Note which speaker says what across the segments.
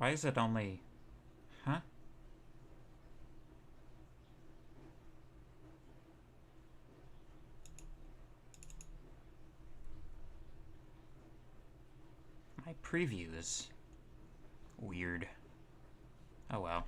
Speaker 1: Why is it only... Huh? My preview is weird. Oh well.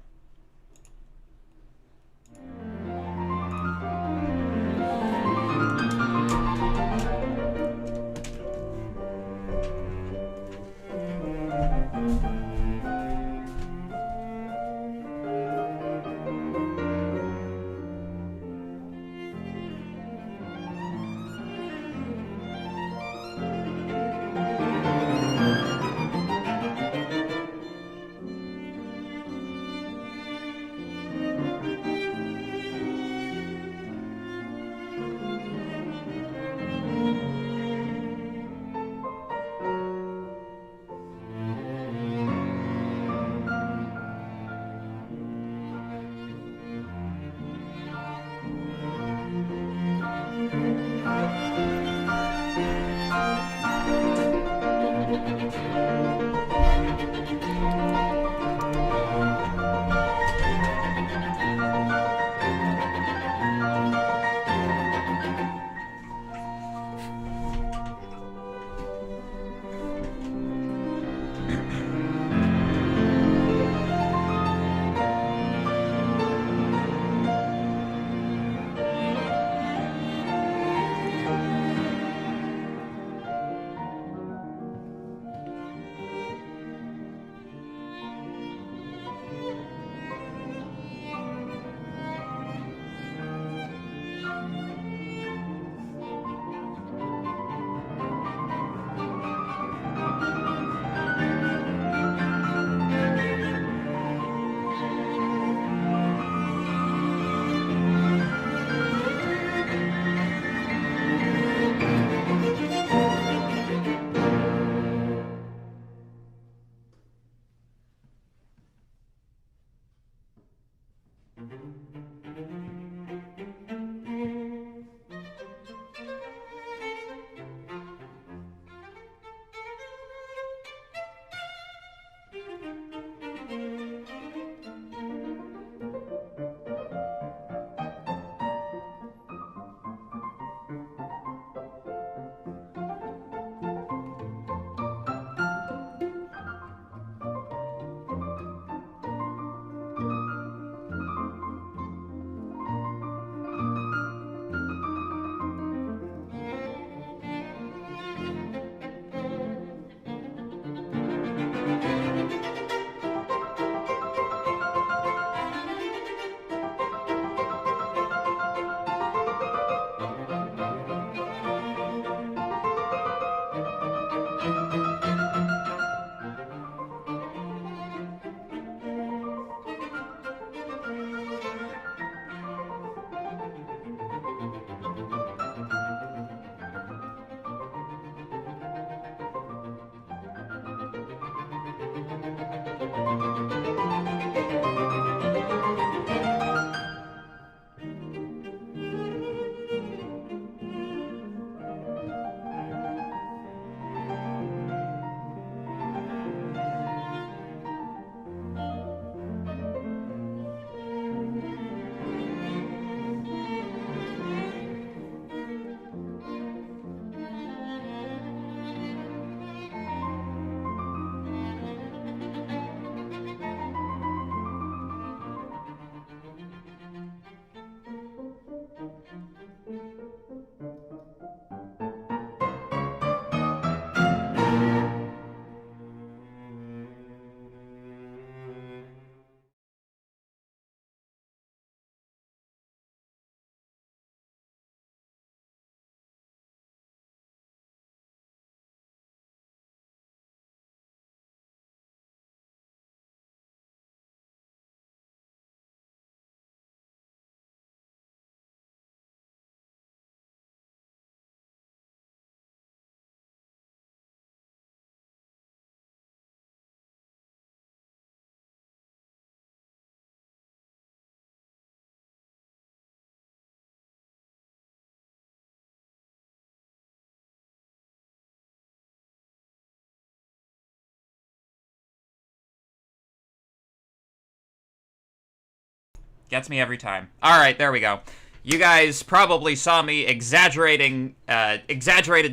Speaker 1: Gets me every time. All right, there we go. You guys probably saw me exaggerated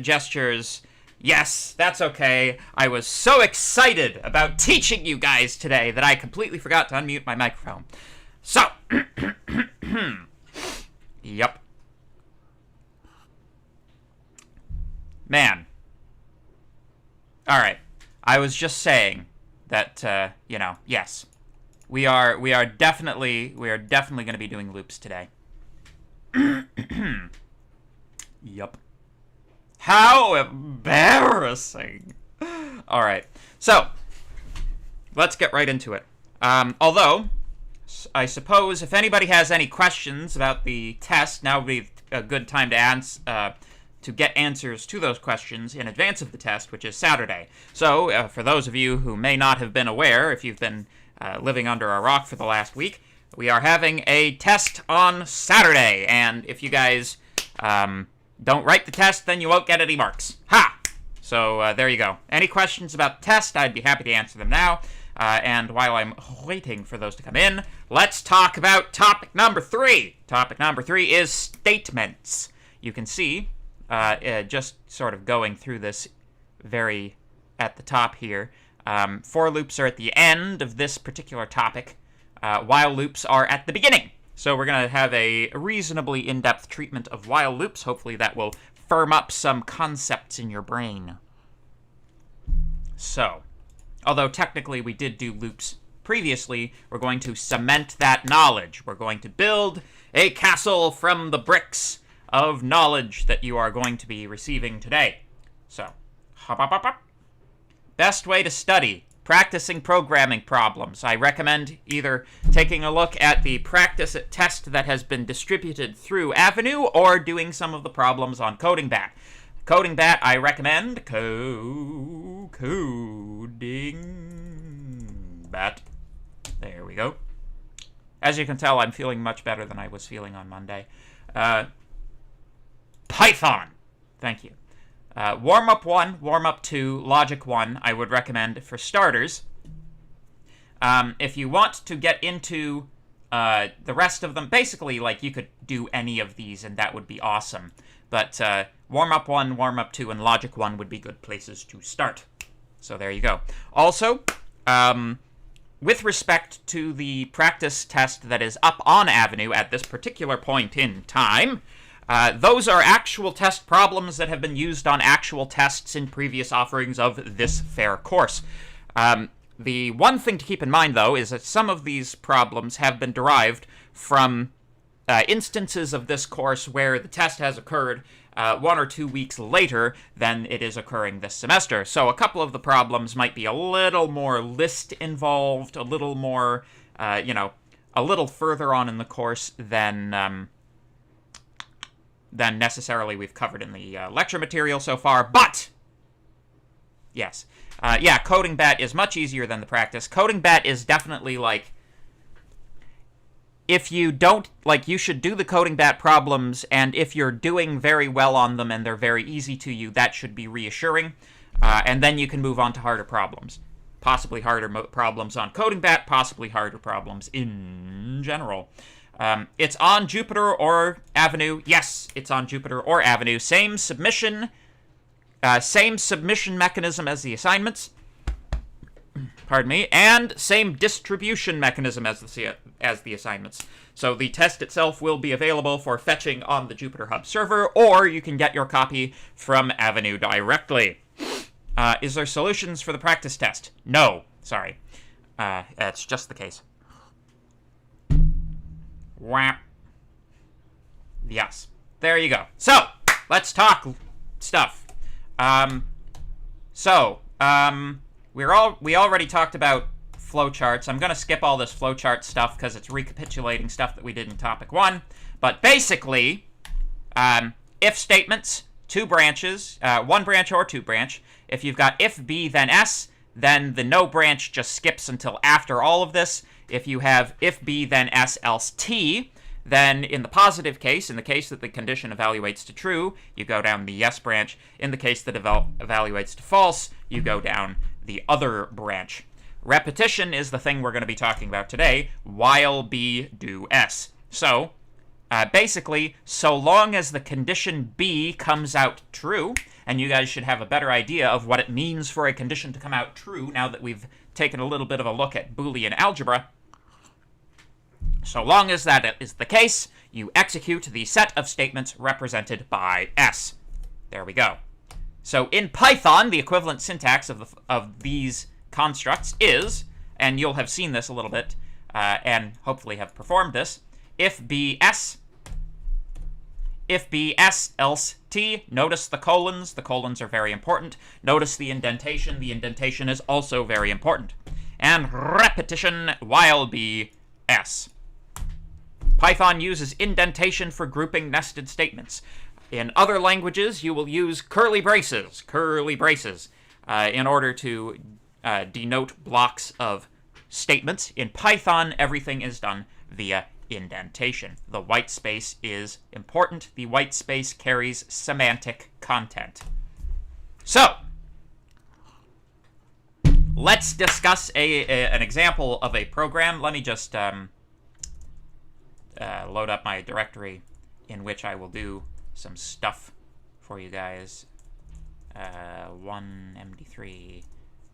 Speaker 1: gestures. Yes, that's okay. I was so excited about teaching you guys today that I completely forgot to unmute my microphone. So, yep. Man. All right. I was just saying that, yes. We are definitely going to be doing loops today. Yup. How embarrassing. All right. So, let's get right into it. Although, I suppose if anybody has any questions about the test, now would be a good time to get answers to those questions in advance of the test, which is Saturday. So, for those of you who may not have been aware, if you've been living under a rock for the last week, we are having a test on Saturday, and if you guys don't write the test, then you won't get any marks. Ha! So there you go. Any questions about the test, I'd be happy to answer them now. And while I'm waiting for those to come in, let's talk about topic number 3. Topic number 3 is statements. You can see, just sort of going through this very at the top here, for loops are at the end of this particular topic, while loops are at the beginning. So we're going to have a reasonably in-depth treatment of while loops. Hopefully that will firm up some concepts in your brain. So, although technically we did do loops previously, we're going to cement that knowledge. We're going to build a castle from the bricks of knowledge that you are going to be receiving today. So, hop, hop, hop, hop. Best way to study. Practicing programming problems. I recommend either taking a look at the practice test that has been distributed through Avenue or doing some of the problems on CodingBat. CodingBat, I recommend CodingBat. There we go. As you can tell, I'm feeling much better than I was feeling on Monday. Python. Thank you. Warm-up 1, warm-up 2, logic 1, I would recommend for starters. If you want to get into the rest of them, basically, like, you could do any of these and that would be awesome. But warm-up 1, warm-up 2, and logic 1 would be good places to start. So there you go. Also, with respect to the practice test that is up on Avenue at this particular point in time, those are actual test problems that have been used on actual tests in previous offerings of this fair course. The one thing to keep in mind, though, is that some of these problems have been derived from instances of this course where the test has occurred 1 or 2 weeks later than it is occurring this semester. So a couple of the problems might be a little more list involved, a little more, a little further on in the course than necessarily we've covered in the lecture material so far, but yes. CodingBat is much easier than the practice. CodingBat is definitely, like, if you don't, like, you should do the CodingBat problems, and if you're doing very well on them and they're very easy to you, that should be reassuring, and then you can move on to harder problems. Possibly harder problems on CodingBat, possibly harder problems in general. It's on Jupyter or Avenue. Yes, it's on Jupyter or Avenue. Same submission mechanism as the assignments. Pardon me. And same distribution mechanism as the assignments. So the test itself will be available for fetching on the Jupyter Hub server, or you can get your copy from Avenue directly. Is there solutions for the practice test? No. Sorry. That's just the case. Whap. Yes. There you go. So, let's talk stuff. We already talked about flowcharts. I'm going to skip all this flowchart stuff because it's recapitulating stuff that we did in topic 1. But basically, if statements, 2 branches, 1 branch or 2 branch. If you've got if B then S, then the no branch just skips until after all of this. If you have if B then S else T, then in the positive case, in the case that the condition evaluates to true, you go down the yes branch. In the case that evaluates to false, you go down the other branch. repetition is the thing we're going to be talking about today, while B do S. So, basically, so long as the condition B comes out true, and you guys should have a better idea of what it means for a condition to come out true now that we've taken a little bit of a look at Boolean algebra. So long as that is the case, you execute the set of statements represented by S. There we go. So in Python, the equivalent syntax of these constructs is, and you'll have seen this a little bit, and hopefully have performed this, if B S, else T. Notice the colons. The colons are very important. Notice the indentation. The indentation is also very important. And repetition while B S. Python uses indentation for grouping nested statements. In other languages, you will use curly braces, in order to denote blocks of statements. In Python, everything is done via indentation. The white space is important. The white space carries semantic content. So, let's discuss an example of a program. Let me just load up my directory in which I will do some stuff for you guys. 1MD3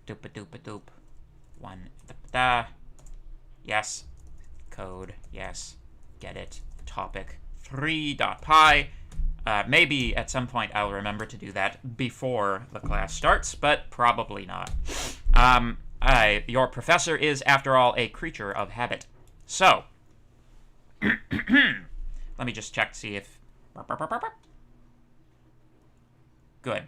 Speaker 1: doop 1 da. Yes. Code. Yes. Get it. Topic 3.py. Maybe at some point I'll remember to do that before the class starts, but probably not. Your professor is, after all, a creature of habit. So, let me just check to see if... Good.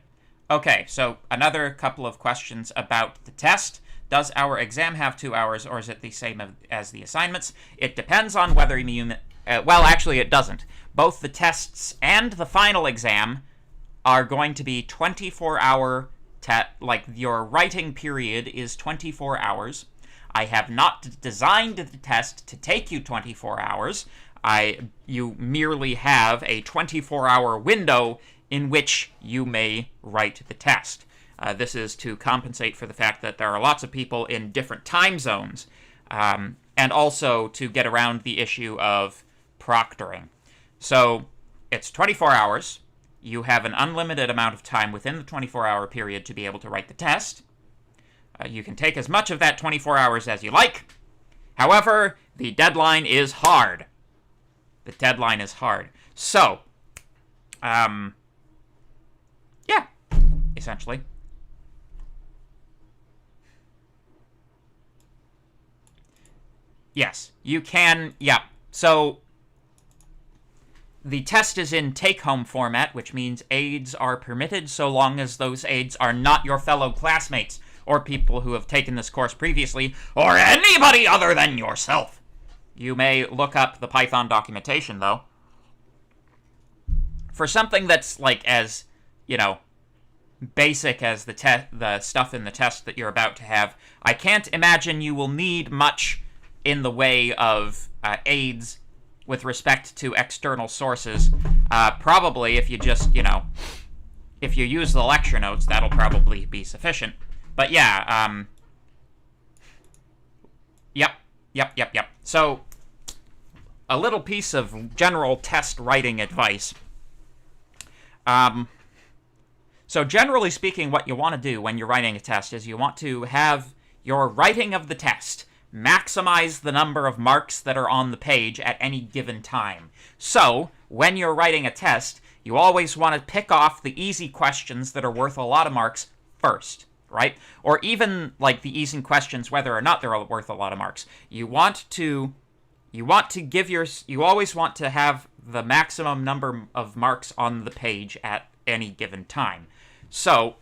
Speaker 1: Okay, so another couple of questions about the test. Does our exam have 2 hours, or is it the same as the assignments? It depends on whether you... well, actually, it doesn't. Both the tests and the final exam are going to be 24-hour... like, your writing period is 24 hours. I have not designed the test to take you 24 hours. You merely have a 24-hour window in which you may write the test. This is to compensate for the fact that there are lots of people in different time zones, and also to get around the issue of proctoring. So it's 24 hours. You have an unlimited amount of time within the 24-hour period to be able to write the test. You can take as much of that 24 hours as you like. However, the deadline is hard. The deadline is hard. So, yeah, essentially. Yes, you can, yeah. So, the test is in take-home format, which means aides are permitted so long as those aides are not your fellow classmates, or people who have taken this course previously, or anybody other than yourself. You may look up the Python documentation, though. For something that's, like, as, you know, basic as the stuff in the test that you're about to have, I can't imagine you will need much in the way of aides with respect to external sources. Probably, if you just, you know, if you use the lecture notes, that'll probably be sufficient. But yeah, yep. So, a little piece of general test writing advice. So generally speaking, what you want to do when you're writing a test is you want to have your writing of the test maximize the number of marks that are on the page at any given time. So, when you're writing a test, you always want to pick off the easy questions that are worth a lot of marks first. Right? Or even, like, the easy questions, whether or not they're worth a lot of marks. You always want to have the maximum number of marks on the page at any given time. So,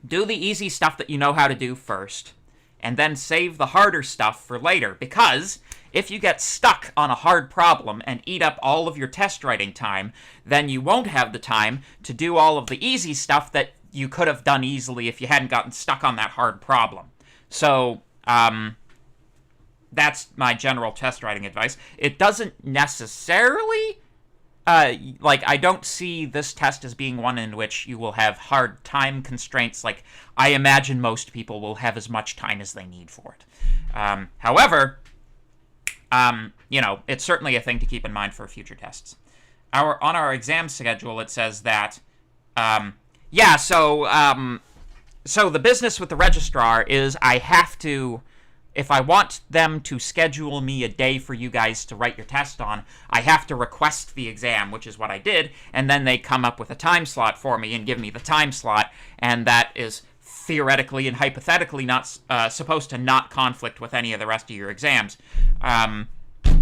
Speaker 1: do the easy stuff that you know how to do first, and then save the harder stuff for later, because if you get stuck on a hard problem and eat up all of your test writing time, then you won't have the time to do all of the easy stuff that you could have done easily if you hadn't gotten stuck on that hard problem. So, that's my general test writing advice. It doesn't necessarily like, I don't see this test as being one in which you will have hard time constraints. Like, I imagine most people will have as much time as they need for it. However, you know, it's certainly a thing to keep in mind for future tests. On our exam schedule, it says that, so the business with the registrar is I have to, if I want them to schedule me a day for you guys to write your test on, I have to request the exam, which is what I did, and then they come up with a time slot for me and give me the time slot, and that is theoretically and hypothetically not supposed to not conflict with any of the rest of your exams.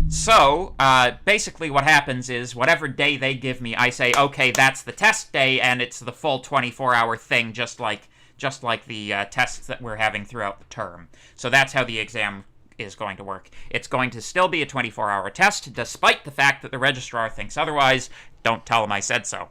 Speaker 1: So basically what happens is whatever day they give me, I say, okay, that's the test day, and it's the full 24-hour thing, just like the tests that we're having throughout the term. So that's how the exam is going to work. It's going to still be a 24-hour test, despite the fact that the registrar thinks otherwise. Don't tell them I said so.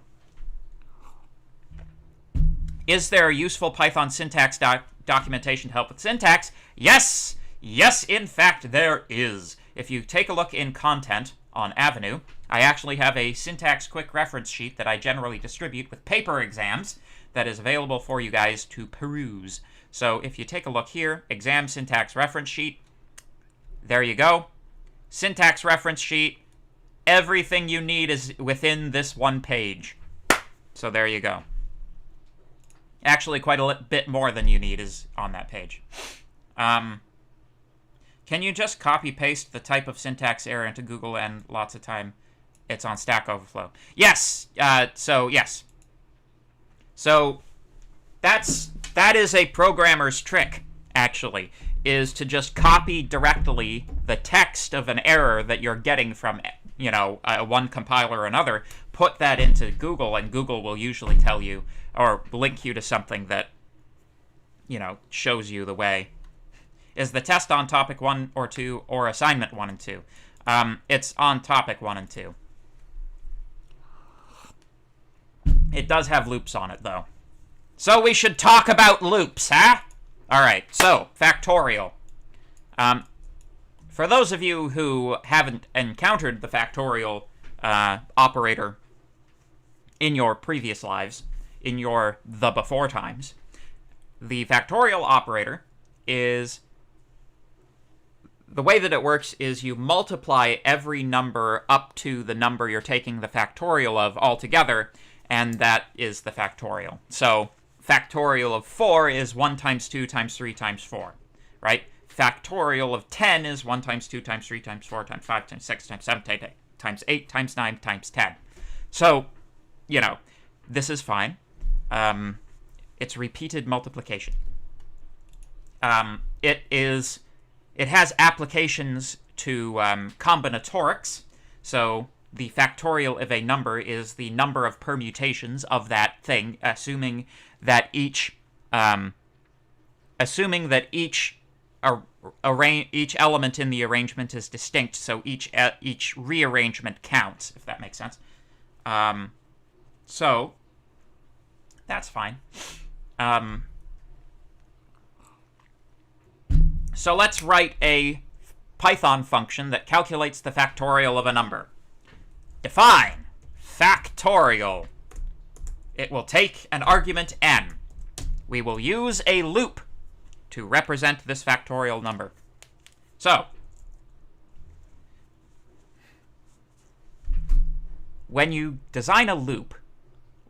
Speaker 1: Is there a useful Python syntax documentation to help with syntax? Yes! Yes, in fact, there is. If you take a look in content on Avenue, I actually have a syntax quick reference sheet that I generally distribute with paper exams that is available for you guys to peruse. So if you take a look here, exam syntax reference sheet, there you go. Syntax reference sheet, everything you need is within this one page. So there you go. Actually, quite a bit more than you need is on that page. Can you just copy-paste the type of syntax error into Google and lots of time it's on Stack Overflow? Yes! Yes. So that is a programmer's trick, actually, is to just copy directly the text of an error that you're getting from, you know, one compiler or another, put that into Google, and Google will usually tell you or link you to something that, you know, shows you the way. Is the test on topic 1 or 2 or assignment 1 and 2? It's on topic 1 and 2. It does have loops on it, though. So we should talk about loops, huh? All right, so factorial. For those of you who haven't encountered the factorial operator in your previous lives, in the before times, the factorial operator is... The way that it works is you multiply every number up to the number you're taking the factorial of altogether, and that is the factorial. So factorial of 4 is 1 times 2 times 3 times 4, right? Factorial of 10 is 1 times 2 times 3 times 4 times 5 times 6 times 7 times 8 times 9 times 10. So, you know, this is fine. It's repeated multiplication. It has applications to combinatorics, so the factorial of a number is the number of permutations of that thing, assuming that each element in the arrangement is distinct, so each rearrangement counts, if that makes sense. So that's fine. So let's write a Python function that calculates the factorial of a number. Define factorial. It will take an argument n. We will use a loop to represent this factorial number. So, when you design a loop,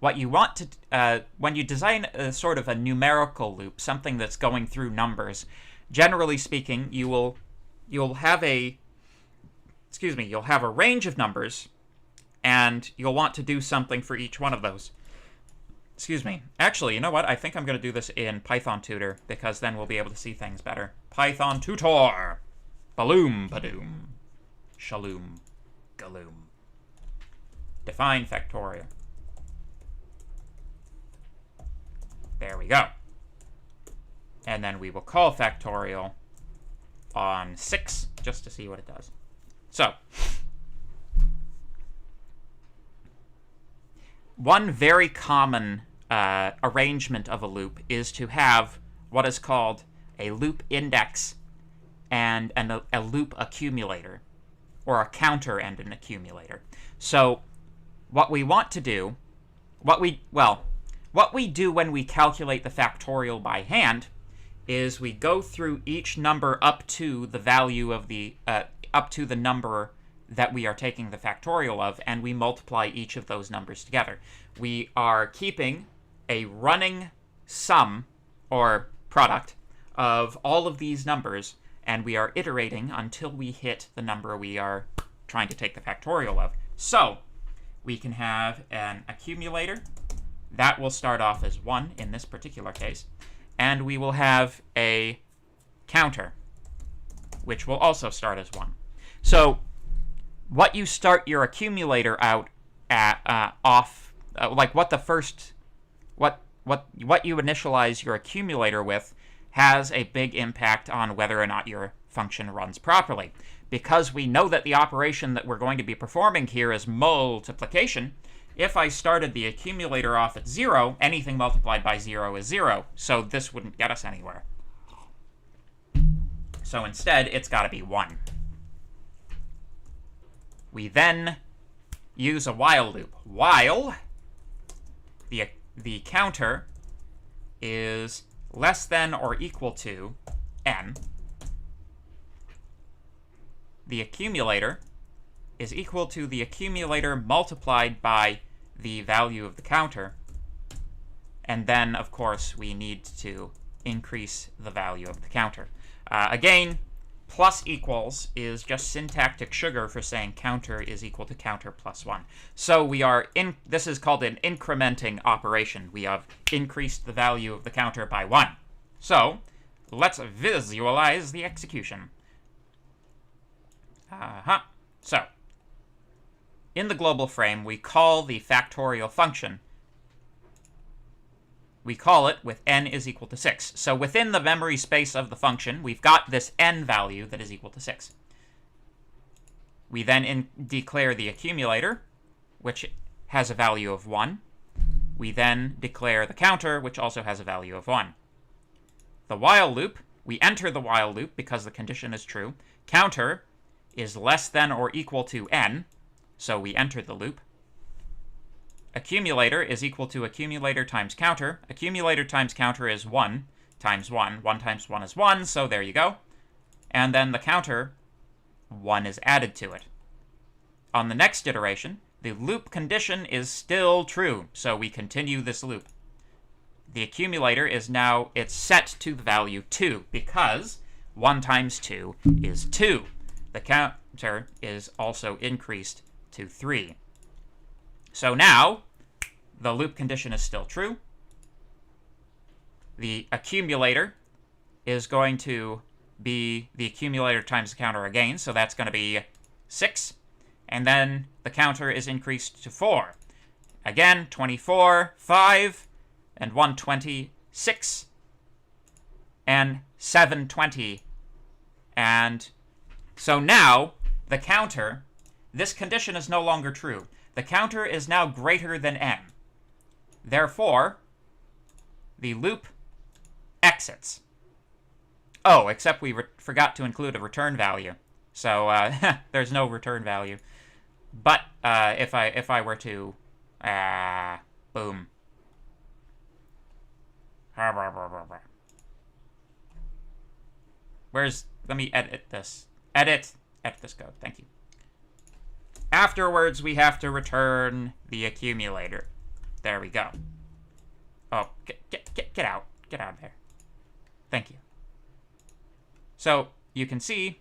Speaker 1: what you want to, when you design a sort of a numerical loop, something that's going through numbers, generally speaking, you'll have a range of numbers, and you'll want to do something for each one of those. Excuse me. Actually, you know what? I think I'm going to do this in Python Tutor, because then we'll be able to see things better. Python Tutor. Baloom, badoom. Shaloom, galoom. Define factorial. There we go. And then we will call factorial on 6, just to see what it does. So, one very common arrangement of a loop is to have what is called a loop index and a loop accumulator, or a counter and an accumulator. So, what we want to do, what we do when we calculate the factorial by hand is we go through each number up to the value of the, up to the number that we are taking the factorial of, and we multiply each of those numbers together. We are keeping a running sum, or product, of all of these numbers, and we are iterating until we hit the number we are trying to take the factorial of. So, we can have an accumulator. That will start off as 1 in this particular case. And we will have a counter, which will also start as 1. So, what you start your accumulator out at, like what you initialize your accumulator with has a big impact on whether or not your function runs properly. Because we know that the operation that we're going to be performing here is multiplication, if I started the accumulator off at 0, anything multiplied by 0 is 0, so this wouldn't get us anywhere. So instead, it's got to be 1. We then use a while loop. While the counter is less than or equal to n, the accumulator is equal to the accumulator multiplied by the value of the counter. And then, of course, we need to increase the value of the counter. Again, plus equals is just syntactic sugar for saying counter is equal to counter plus 1. So we are this is called an incrementing operation. We have increased the value of the counter by 1. So let's visualize the execution. So, in the global frame, we call the factorial function. We call it with n is equal to 6. So within the memory space of the function, we've got this n value that is equal to 6. We then declare the accumulator, which has a value of 1. We then declare the counter, which also has a value of 1. The while loop, we enter the while loop because the condition is true. Counter is less than or equal to n, so we enter the loop. Accumulator is equal to accumulator times counter. Accumulator times counter is 1 times 1. 1 times 1 is 1, so there you go. And then the counter, 1 is added to it. On the next iteration, the loop condition is still true, so we continue this loop. The accumulator is now, it's set to the value 2, because 1 times 2 is 2. The counter is also increased to 3. So now, the loop condition is still true. The accumulator is going to be the accumulator times the counter again, so that's going to be 6. And then the counter is increased to 4. Again, 24, 5, and 120, 6, and 720. And so now, the counter, this condition is no longer true. The counter is now greater than n. Therefore, the loop exits. Oh, except we forgot to include a return value. So there's no return value. But if I were to, boom. Let me edit this. Edit this code. Thank you. Afterwards, we have to return the accumulator. There we go. Oh, get out. Get out of there. Thank you. So, you can see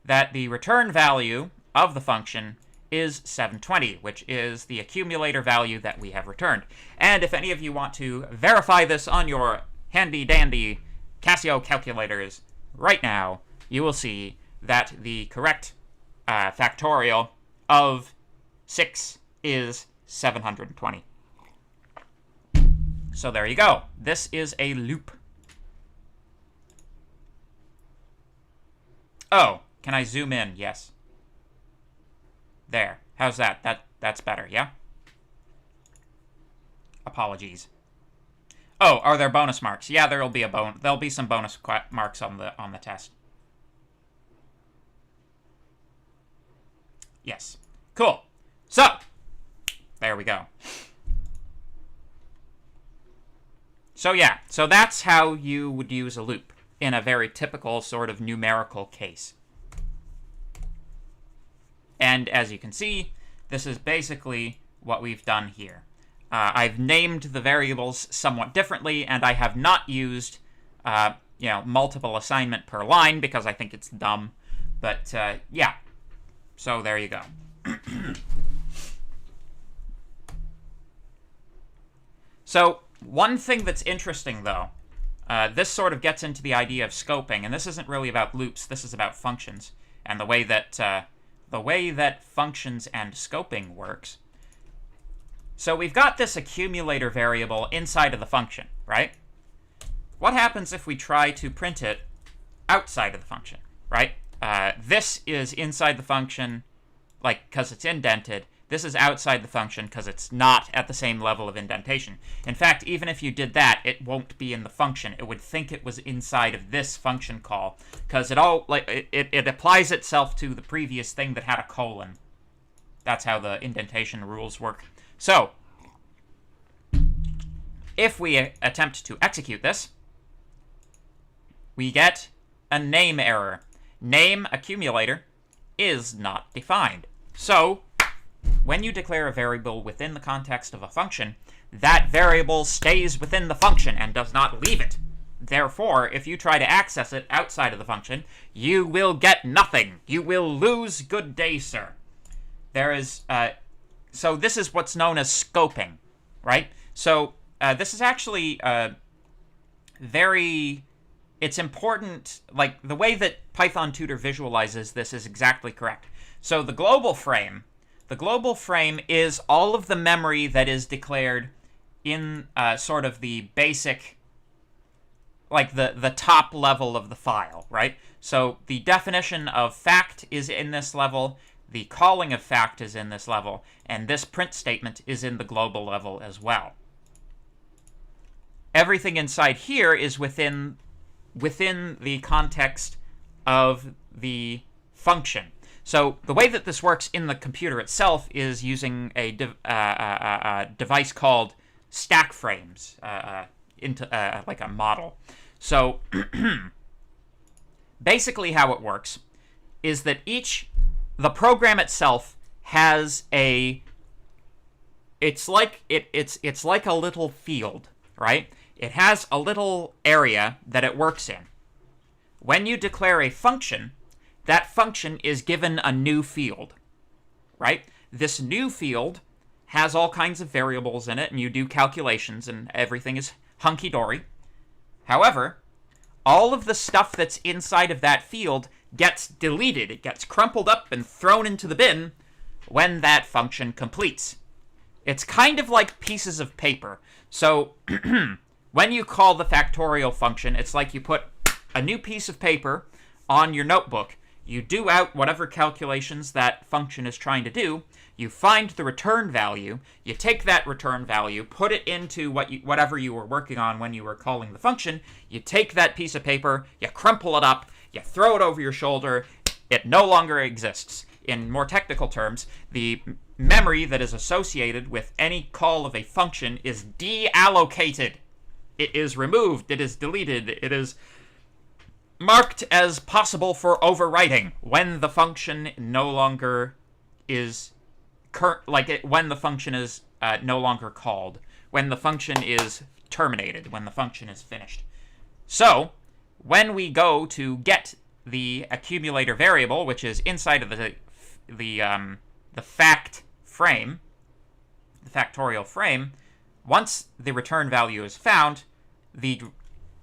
Speaker 1: that the return value of the function is 720, which is the accumulator value that we have returned. And if any of you want to verify this on your handy-dandy Casio calculators right now, you will see that the correct factorial of 6 is 720. So there you go. This is a loop. Oh, can I zoom in? Yes. There. How's that? That's better, yeah? Apologies. Oh, are there bonus marks? Yeah, there'll be some bonus marks on the test. Yes. Cool. So, there we go. So yeah, so that's how you would use a loop in a very typical sort of numerical case. And as you can see, this is basically what we've done here. I've named the variables somewhat differently, and I have not used multiple assignment per line because I think it's dumb. But yeah, so there you go. So one thing that's interesting, though, this sort of gets into the idea of scoping, and this isn't really about loops. This is about functions and the way that functions and scoping works. So we've got this accumulator variable inside of the function, right? What happens if we try to print it outside of the function, right? This is inside the function, like, because it's indented. This is outside the function because it's not at the same level of indentation. In fact, even if you did that, it won't be in the function. It would think it was inside of this function call because it applies itself to the previous thing that had a colon. That's how the indentation rules work. So, if we attempt to execute this, we get a name error. Name accumulator is not defined. So, when you declare a variable within the context of a function, that variable stays within the function and does not leave it. Therefore, if you try to access it outside of the function, you will get nothing. You will lose. Good day, sir. So this is what's known as scoping, right? So this is actually it's important, like the way that Python Tutor visualizes this is exactly correct. So the global frame is all of the memory that is declared in sort of the basic, like the top level of the file, right? So the definition of fact is in this level, the calling of fact is in this level, and this print statement is in the global level as well. Everything inside here is within the context of the function. So the way that this works in the computer itself is using a device called stack frames, like a model. So basically how it works is that the program itself has it's like a little field, right? It has a little area that it works in. When you declare a function, that function is given a new field, right? This new field has all kinds of variables in it, and you do calculations, and everything is hunky-dory. However, all of the stuff that's inside of that field gets deleted. It gets crumpled up and thrown into the bin when that function completes. It's kind of like pieces of paper. So when you call the factorial function, it's like you put a new piece of paper on your notebook. You do out whatever calculations that function is trying to do. You find the return value. You take that return value, put it into whatever you were working on when you were calling the function. You take that piece of paper, you crumple it up, you throw it over your shoulder. It no longer exists. In more technical terms, the memory that is associated with any call of a function is deallocated. It is removed. It is deleted. It is marked as possible for overwriting when the function no longer is when the function is no longer called, when the function is terminated, when the function is finished. So when we go to get the accumulator variable, which is inside of the fact frame, the factorial frame, once the return value is found, the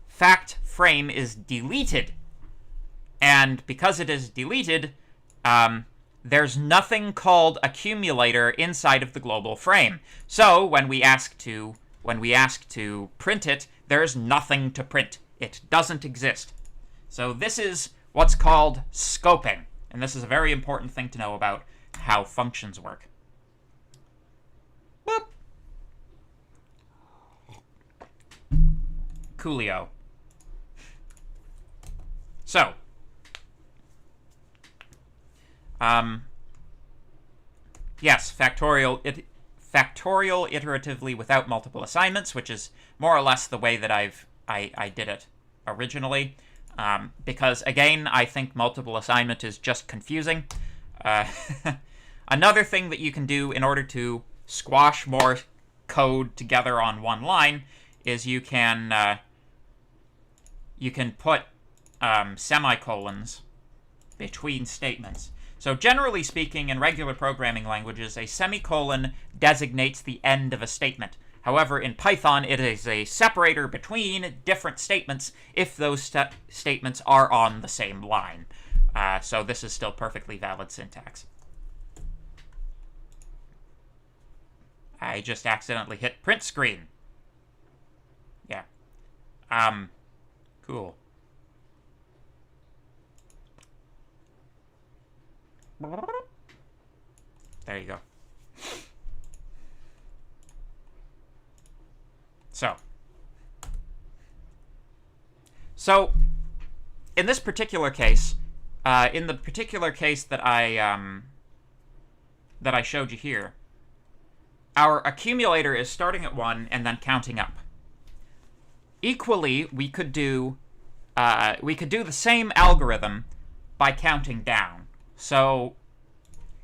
Speaker 1: fact frame is deleted. And because it is deleted, there's nothing called accumulator inside of the global frame. So when we ask to print it, there's nothing to print. It doesn't exist. So this is what's called scoping. And this is a very important thing to know about how functions work. Boop. Coolio. So, yes, factorial iteratively without multiple assignments, which is more or less the way that I did it originally. Because, again, I think multiple assignment is just confusing. Another thing that you can do in order to squash more code together on one line is you can put semicolons between statements. So generally speaking, in regular programming languages, a semicolon designates the end of a statement. However, in Python, it is a separator between different statements if those statements are on the same line. So this is still perfectly valid syntax. I just accidentally hit print screen. Yeah. Cool. There you go. So, in this particular case, in the particular case that I showed you here, our accumulator is starting at 1 and then counting up. Equally, we could do the same algorithm by counting down. So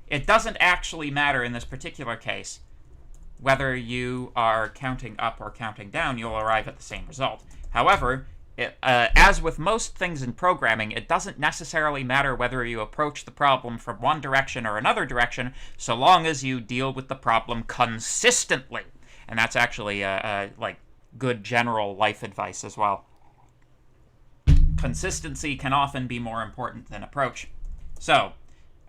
Speaker 1: it doesn't actually matter in this particular case whether you are counting up or counting down, you'll arrive at the same result. However, as with most things in programming, it doesn't necessarily matter whether you approach the problem from one direction or another direction, so long as you deal with the problem consistently. And that's actually like good general life advice as well. Consistency can often be more important than approach. So,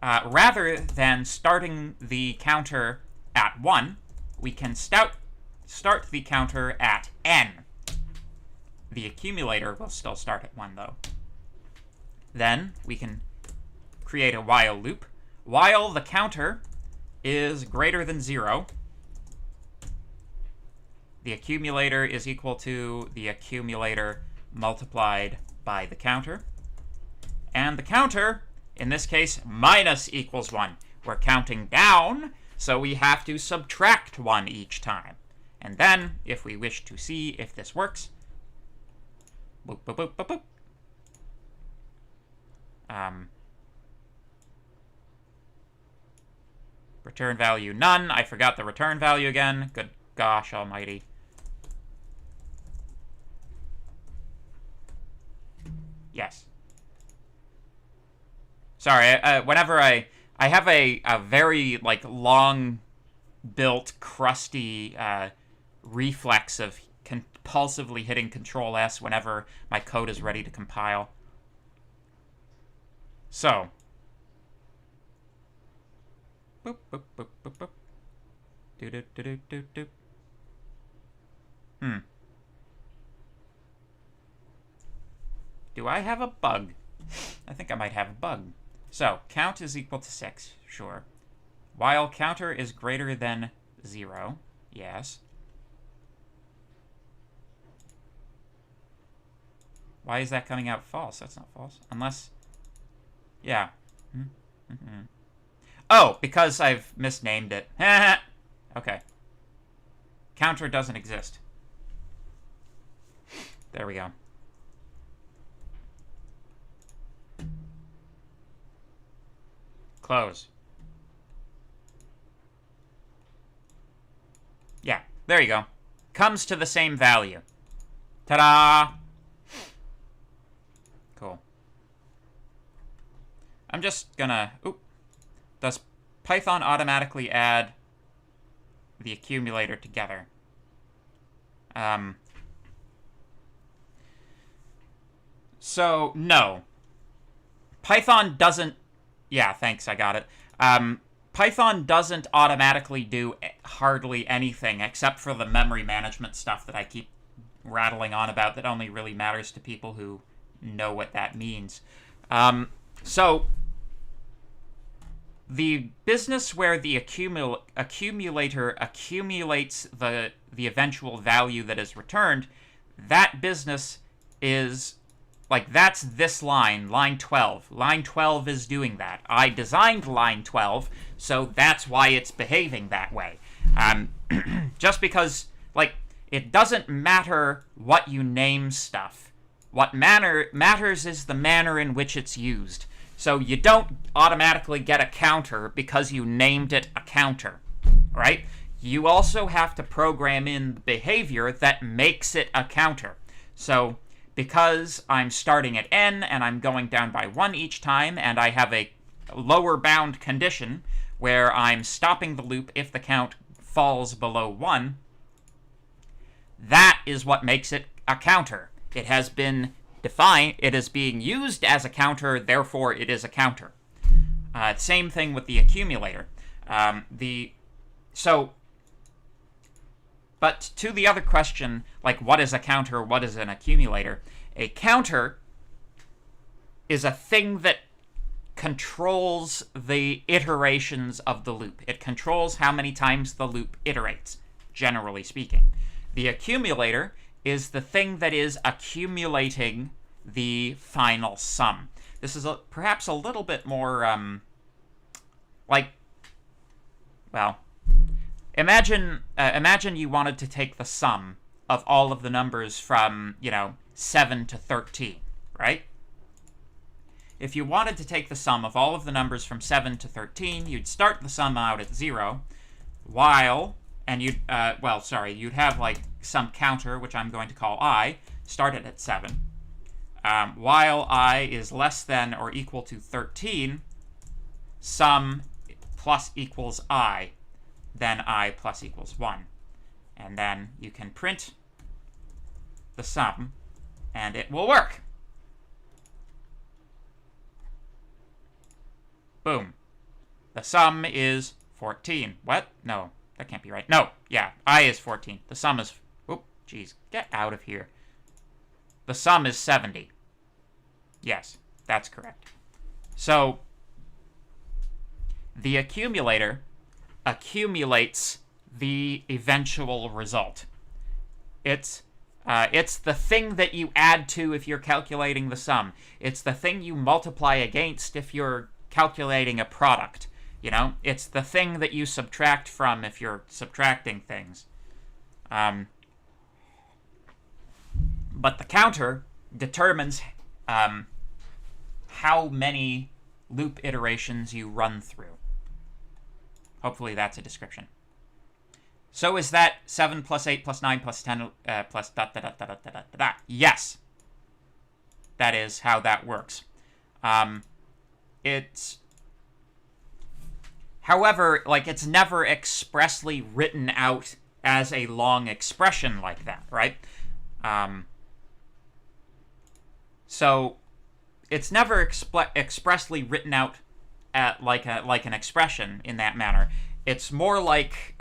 Speaker 1: rather than starting the counter at 1, we can start the counter at n. The accumulator will still start at 1, though. Then we can create a while loop. While the counter is greater than 0, the accumulator is equal to the accumulator multiplied by the counter. And the counter, in this case, minus equals 1. We're counting down, so we have to subtract 1 each time. And then, if we wish to see if this works, boop, boop, boop, boop, boop. Return value none. I forgot the return value again. Good gosh almighty. Yes. Sorry, whenever I have a very, like, long-built, crusty reflex of compulsively hitting Control-S whenever my code is ready to compile. So. Boop, boop, boop, boop, boop. Do-do-do-do-do-do. Do I have a bug? I think I might have a bug. So, count is equal to 6, sure. While counter is greater than 0, yes. Why is that coming out false? That's not false. Unless, yeah. Oh, because I've misnamed it. Okay. Counter doesn't exist. There we go. Close. Yeah, there you go. Comes to the same value. Ta-da! Cool. I'm just gonna... Oop. Does Python automatically add the accumulator together? So, no. Python doesn't... Yeah, thanks, I got it. Python doesn't automatically do hardly anything except for the memory management stuff that I keep rattling on about that only really matters to people who know what that means. So, the business where the accumulator accumulates the eventual value that is returned, that business is Like, that's this line, line 12. Line 12 is doing that. I designed line 12, so that's why it's behaving that way. Just because, like, it doesn't matter what you name stuff. What matters is the manner in which it's used. So you don't automatically get a counter because you named it a counter, right? You also have to program in the behavior that makes it a counter. So because I'm starting at n and I'm going down by 1 each time, and I have a lower bound condition where I'm stopping the loop if the count falls below 1, that is what makes it a counter. It has been defined, it is being used as a counter, therefore it is a counter. Same thing with the accumulator. But to the other question, like what is a counter, what is an accumulator? A counter is a thing that controls the iterations of the loop. It controls how many times the loop iterates, generally speaking. The accumulator is the thing that is accumulating the final sum. This is perhaps a little bit more, imagine you wanted to take the sum of all of the numbers from, 7 to 13, right? If you wanted to take the sum of all of the numbers from 7 to 13, you'd start the sum out at 0, you'd have like some counter, which I'm going to call I, start it at 7. While I is less than or equal to 13, sum plus equals I, then I plus equals 1. And then you can print the sum, and it will work. Boom. The sum is 14. What? No, that can't be right. No, yeah, I is 14. The sum is... Oop, jeez, get out of here. The sum is 70. Yes, that's correct. So, the accumulator accumulates the eventual result. It's the thing that you add to if you're calculating the sum. It's the thing you multiply against if you're calculating a product. It's the thing that you subtract from if you're subtracting things. But the counter determines how many loop iterations you run through. Hopefully that's a description. So is that 7 plus 8 plus 9 plus 10 plus ... Yes. That is how that works. However, it's never expressly written out as a long expression like that, right? So it's never expressly written out like an expression in that manner. It's more like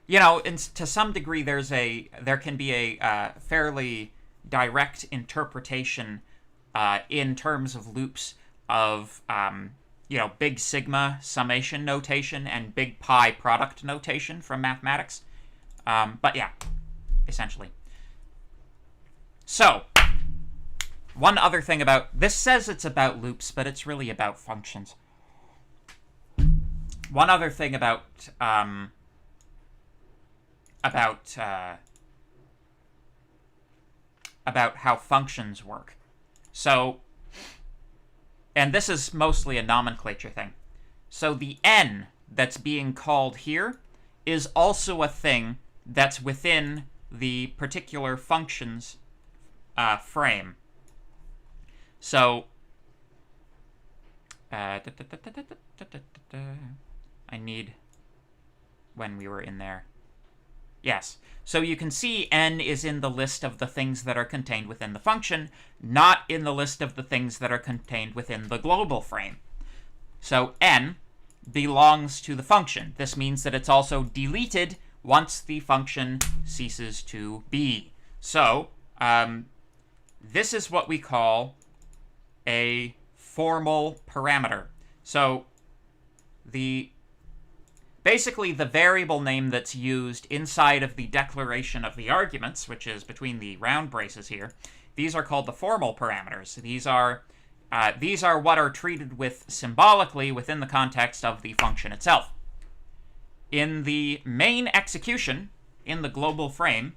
Speaker 1: to some degree there can be a fairly direct interpretation in terms of loops of big sigma summation notation and big pi product notation from mathematics. But yeah, essentially. So, one other thing about this says it's about loops, but it's really about functions. One other thing about how functions work. So, and this is mostly a nomenclature thing. So the n that's being called here is also a thing that's within the particular function's frame. So, I need when we were in there. Yes. So you can see n is in the list of the things that are contained within the function, not in the list of the things that are contained within the global frame. So n belongs to the function. This means that it's also deleted once the function ceases to be. So this is what we call a formal parameter. So the basically the variable name that's used inside of the declaration of the arguments, which is between the round braces here. These are called the formal parameters. These are what are treated with symbolically within the context of the function itself. In the main execution, in the global frame,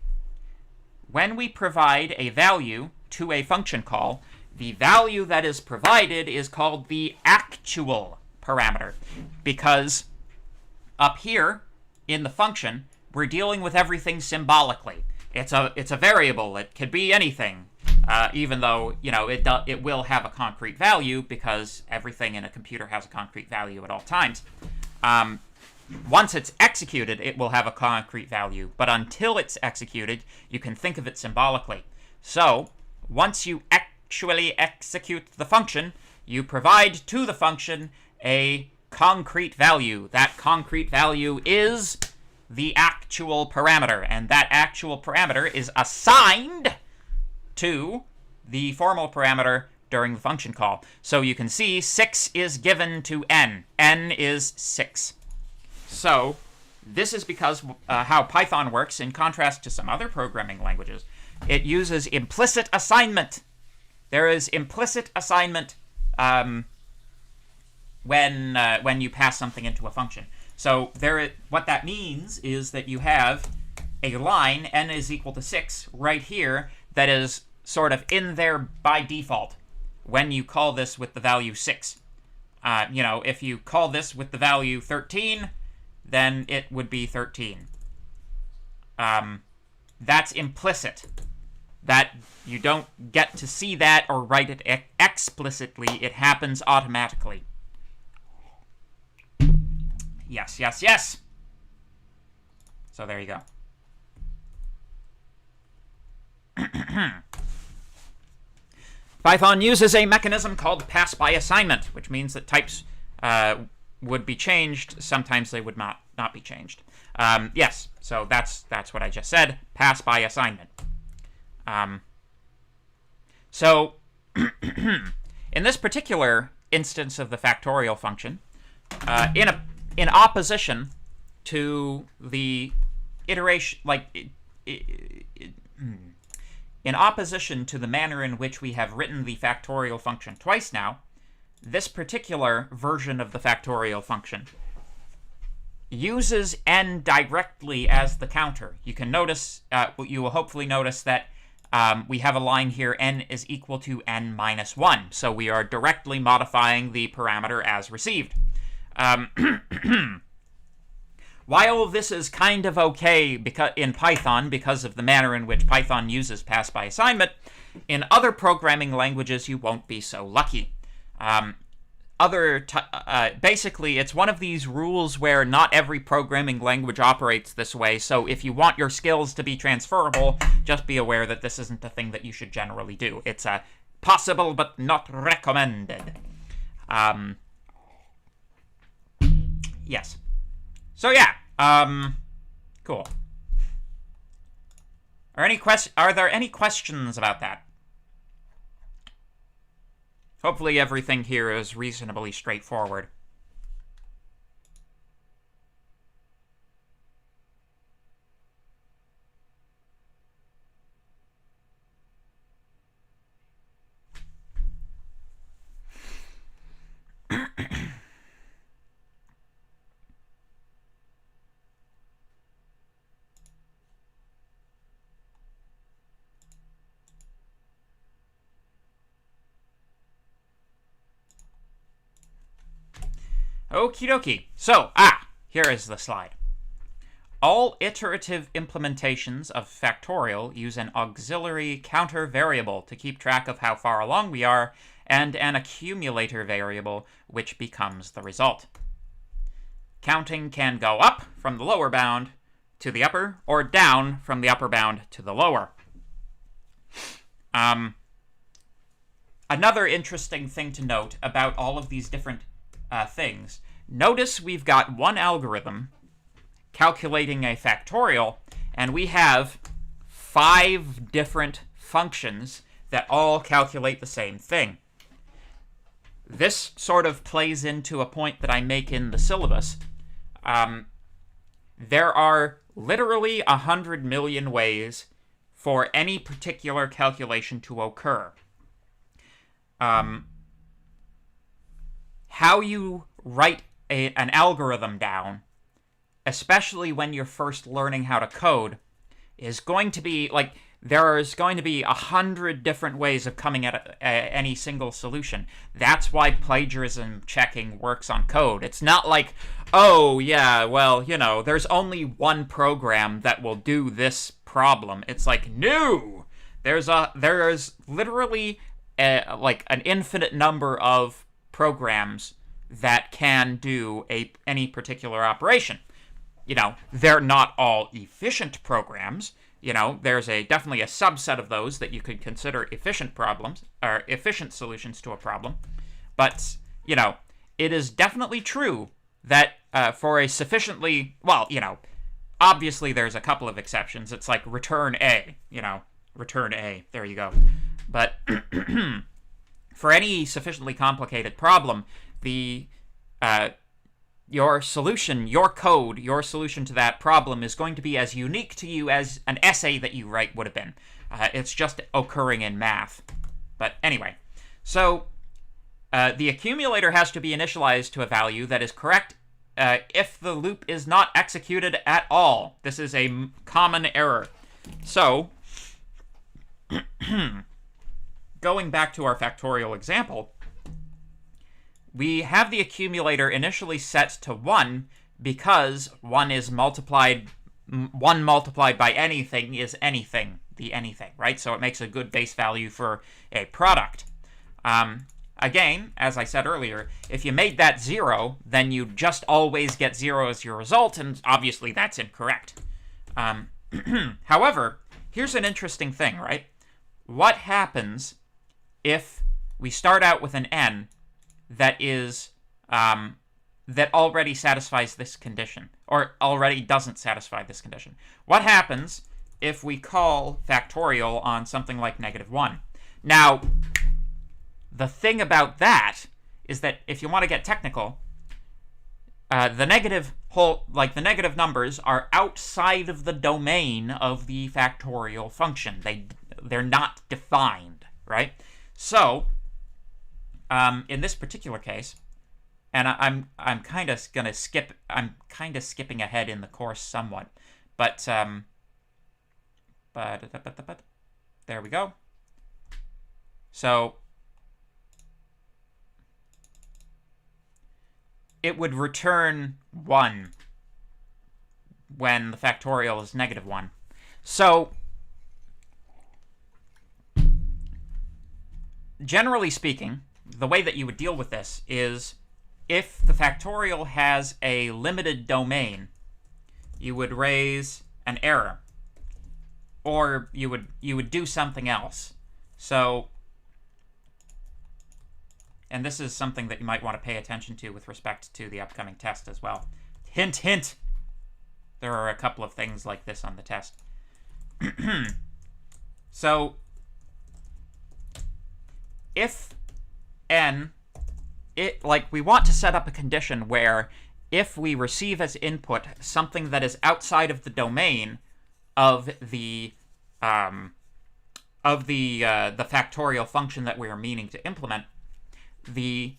Speaker 1: when we provide a value to a function call, the value that is provided is called the actual parameter, because up here in the function, we're dealing with everything symbolically. It's a variable. It could be anything, even though it will have a concrete value, because everything in a computer has a concrete value at all times. Once it's executed, it will have a concrete value, but until it's executed, you can think of it symbolically. So once you actually execute the function, you provide to the function a concrete value. That concrete value is the actual parameter, and that actual parameter is assigned to the formal parameter during the function call. So you can see 6 is given to n. n is 6. So this is because how Python works, in contrast to some other programming languages. It uses implicit assignment. There is implicit assignment when you pass something into a function. So what that means is that you have a line, n is equal to 6, right here, that is sort of in there by default when you call this with the value 6. If you call this with the value 13, then it would be 13. That's implicit. That you don't get to see that or write it explicitly. It happens automatically. Yes, yes, yes. So there you go. Python uses a mechanism called pass by assignment, which means that types would be changed. Sometimes they would not be changed. Yes, so that's what I just said. Pass by assignment. So in this particular instance of the factorial function, in opposition to the iteration, in opposition to the manner in which we have written the factorial function twice now, this particular version of the factorial function uses n directly as the counter. You can notice, you will hopefully notice that we have a line here, n is equal to n minus 1. So we are directly modifying the parameter as received. While this is kind of okay in Python because of the manner in which Python uses pass by assignment, in other programming languages you won't be so lucky. Basically, it's one of these rules where not every programming language operates this way, so if you want your skills to be transferable, just be aware that this isn't a thing that you should generally do. It's possible but not recommended. Yes. So yeah, cool. Are there any questions about that? Hopefully everything here is reasonably straightforward. Okie dokie. So, here is the slide. All iterative implementations of factorial use an auxiliary counter variable to keep track of how far along we are, and an accumulator variable, which becomes the result. Counting can go up from the lower bound to the upper, or down from the upper bound to the lower. Another interesting thing to note about all of these different things. Notice we've got one algorithm calculating a factorial, and we have 5 different functions that all calculate the same thing. This sort of plays into a point that I make in the syllabus. there are literally 100 million ways for any particular calculation to occur. How you write an algorithm down, especially when you're first learning how to code, is going to be like, there's going to be 100 different ways of coming at any single solution. That's why plagiarism checking works on code. It's not like, oh yeah, well, there's only one program that will do this problem. It's like, no! There's literally like an infinite number of programs that can do any particular operation. They're not all efficient programs. There's definitely a subset of those that you could consider efficient problems, or efficient solutions to a problem. But, it is definitely true that for a sufficiently, obviously there's a couple of exceptions. It's like return A, return A, there you go. But for any sufficiently complicated problem, your solution, your code, your solution to that problem is going to be as unique to you as an essay that you write would have been. It's just occurring in math. But anyway, so the accumulator has to be initialized to a value that is correct if the loop is not executed at all. This is a common error. So, going back to our factorial example, we have the accumulator initially set to 1 because 1 multiplied by anything is anything, the anything, right? So it makes a good base value for a product. Again, as I said earlier, if you made that 0, then you just always get 0 as your result, and obviously that's incorrect. However, here's an interesting thing, right? What happens if we start out with an n that is that already satisfies this condition, or already doesn't satisfy this condition? What happens if we call factorial on something like -1? Now, the thing about that is that if you want to get technical, the negative numbers are outside of the domain of the factorial function. They're not defined, right? So, in this particular case, and I'm kind of skipping ahead in the course somewhat, but there we go. So it would return 1 when the factorial is -1. So generally speaking, the way that you would deal with this is, if the factorial has a limited domain, you would raise an error, or you would do something else. So, and this is something that you might want to pay attention to with respect to the upcoming test as well. Hint, hint! There are a couple of things like this on the test. So, if we want to set up a condition where if we receive as input something that is outside of the domain of the factorial function that we are meaning to implement, the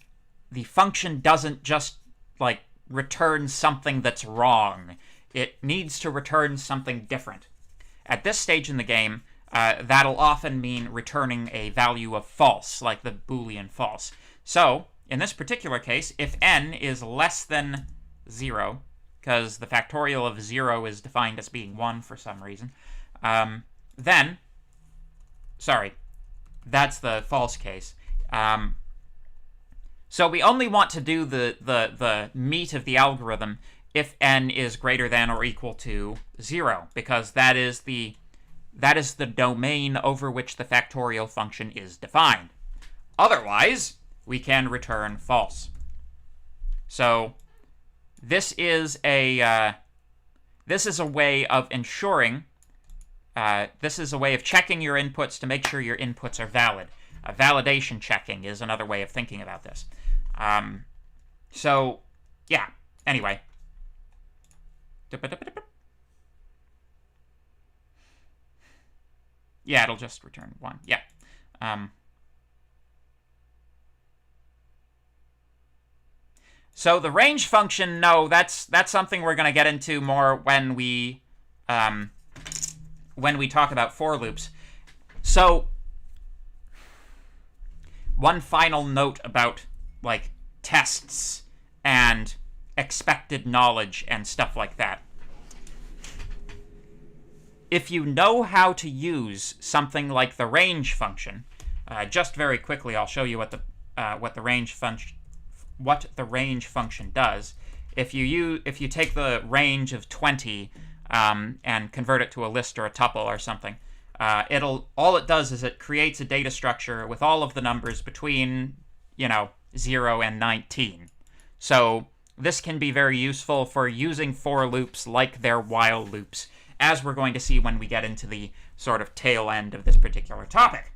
Speaker 1: function doesn't just return something that's wrong. It needs to return something different. At this stage in the game, that'll often mean returning a value of false, like the Boolean false. So, in this particular case, if n is less than 0, because the factorial of 0 is defined as being 1 for some reason, then, sorry, that's the false case. So we only want to do the meat of the algorithm if n is greater than or equal to 0, because that is the domain over which the factorial function is defined. Otherwise, we can return false. So this is a way of ensuring, this is a way of checking your inputs to make sure your inputs are valid. Validation checking is another way of thinking about this. So, yeah, anyway. Yeah, it'll just return 1. Yeah. So the range function, no, that's something we're going to get into more when we talk about for loops. So one final note about like tests and expected knowledge and stuff like that. If you know how to use something like the range function, just very quickly, I'll show you what the range function does. If you take the range of 20 and convert it to a list or a tuple or something, all it does is it creates a data structure with all of the numbers between 0 and 19. So this can be very useful for using for loops like they're while loops, as we're going to see when we get into the sort of tail end of this particular topic.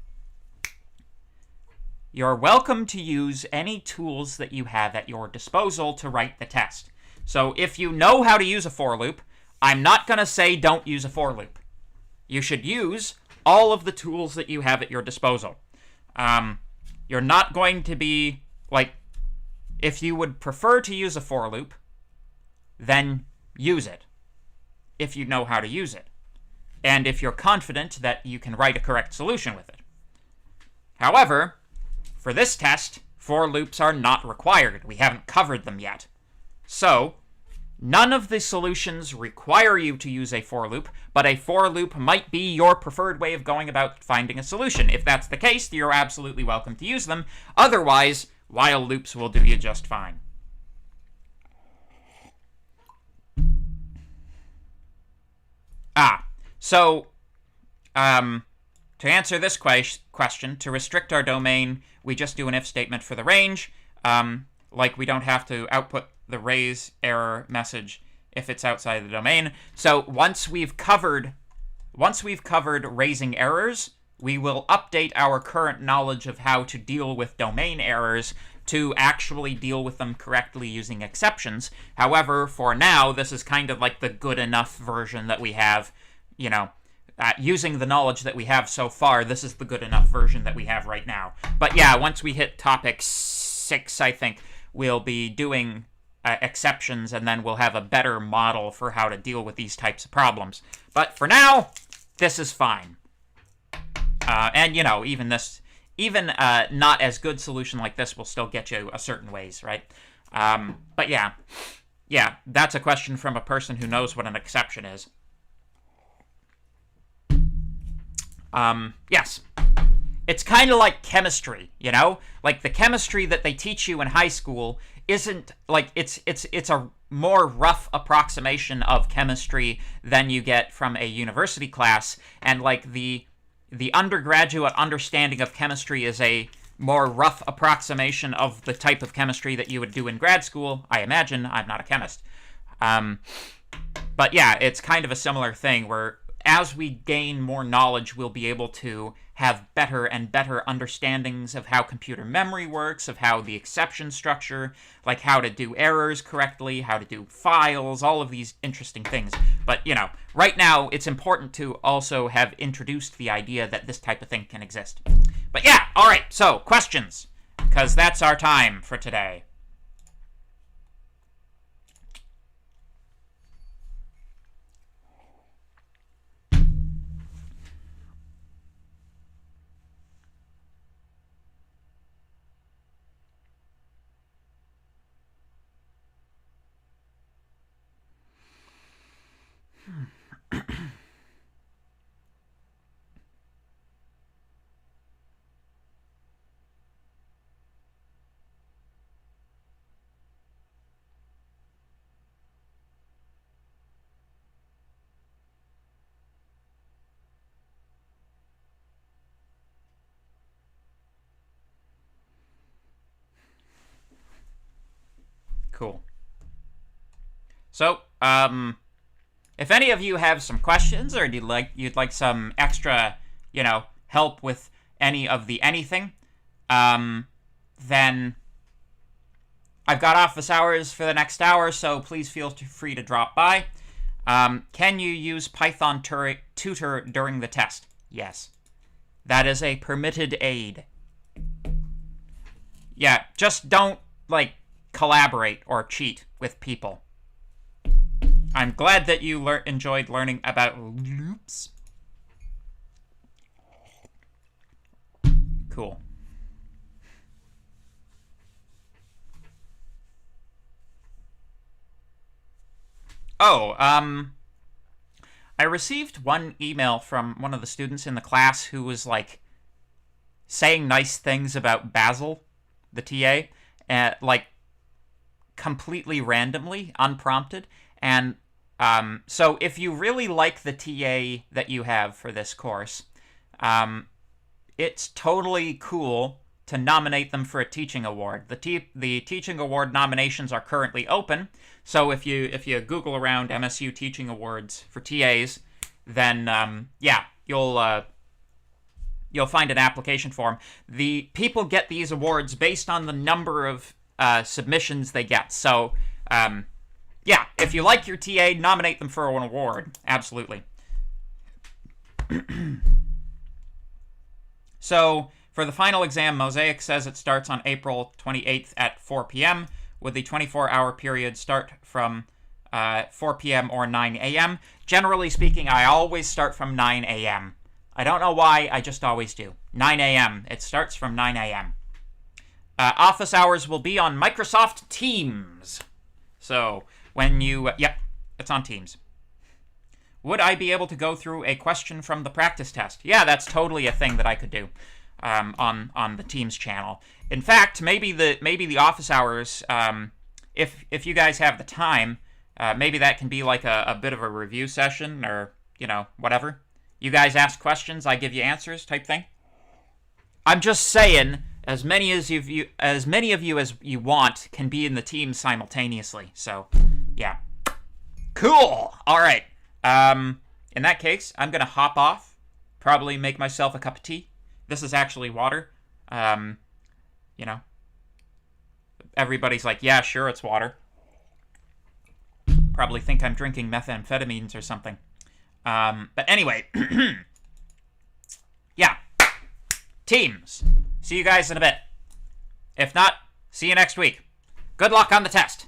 Speaker 1: You're welcome to use any tools that you have at your disposal to write the test. So if you know how to use a for loop, I'm not going to say don't use a for loop. You should use all of the tools that you have at your disposal. You're not going to be, like, if you would prefer to use a for loop, then use it, if you know how to use it, and if you're confident that you can write a correct solution with it. However, for this test, for loops are not required. We haven't covered them yet. So, none of the solutions require you to use a for loop, but a for loop might be your preferred way of going about finding a solution. If that's the case, you're absolutely welcome to use them. Otherwise, while loops will do you just fine. So, to answer this question, to restrict our domain, we just do an if statement for the range. Like, we don't have to output the raise error message if it's outside the domain. So once we've covered raising errors, we will update our current knowledge of how to deal with domain errors to actually deal with them correctly using exceptions. However, for now, this is kind of like the good enough version that we have, using the knowledge that we have so far, this is the good enough version that we have right now. But yeah, once we hit topic 6, I think, we'll be doing exceptions, and then we'll have a better model for how to deal with these types of problems. But for now, this is fine. And, even not as good solution like this will still get you a certain ways, right? But yeah, that's a question from a person who knows what an exception is. Yes. It's kind of like chemistry, Like the chemistry that they teach you in high school isn't like it's a more rough approximation of chemistry than you get from a university class, and like the undergraduate understanding of chemistry is a more rough approximation of the type of chemistry that you would do in grad school, I imagine. I'm not a chemist. But yeah, it's kind of a similar thing where as we gain more knowledge, we'll be able to have better and better understandings of how computer memory works, of how the exception structure, like how to do errors correctly, how to do files, all of these interesting things. But, right now, it's important to also have introduced the idea that this type of thing can exist. But yeah, all right, so questions, because that's our time for today. Cool. So, if any of you have some questions, or you'd like some extra, help with any of the anything, then I've got office hours for the next hour, so please feel free to drop by. Can you use Python Tutor during the test? Yes. That is a permitted aid. Yeah, just don't, like, collaborate or cheat with people. I'm glad that you enjoyed learning about loops. Cool. Oh, I received one email from one of the students in the class who was, like, saying nice things about Basil, the TA, like, completely randomly, unprompted. And so if you really like the TA that you have for this course, it's totally cool to nominate them for a teaching award. The teaching award nominations are currently open, so if you Google around MSU teaching awards for TAs, then yeah, you'll find an application form. The people get these awards based on the number of submissions they get. So yeah, if you like your TA, nominate them for an award. Absolutely. So, for the final exam, Mosaic says it starts on April 28th at 4 p.m., with the 24-hour period start from 4 p.m. or 9 a.m. Generally speaking, I always start from 9 a.m. I don't know why, I just always do. 9 a.m. It starts from 9 a.m. Office hours will be on Microsoft Teams. So, when you... yep, it's on Teams. Would I be able to go through a question from the practice test? Yeah, that's totally a thing that I could do on the Teams channel. In fact, maybe the office hours, if you guys have the time, maybe that can be like a bit of a review session, or, you know, whatever. You guys ask questions, I give you answers type thing. I'm just saying, as many of you as you want can be in the team simultaneously. So, yeah. Cool. All right. In that case, I'm going to hop off, probably make myself a cup of tea. This is actually water. You know, everybody's like, yeah, sure, it's water. Probably think I'm drinking methamphetamines or something. But anyway, yeah, Teams. See you guys in a bit. If not, see you next week. Good luck on the test.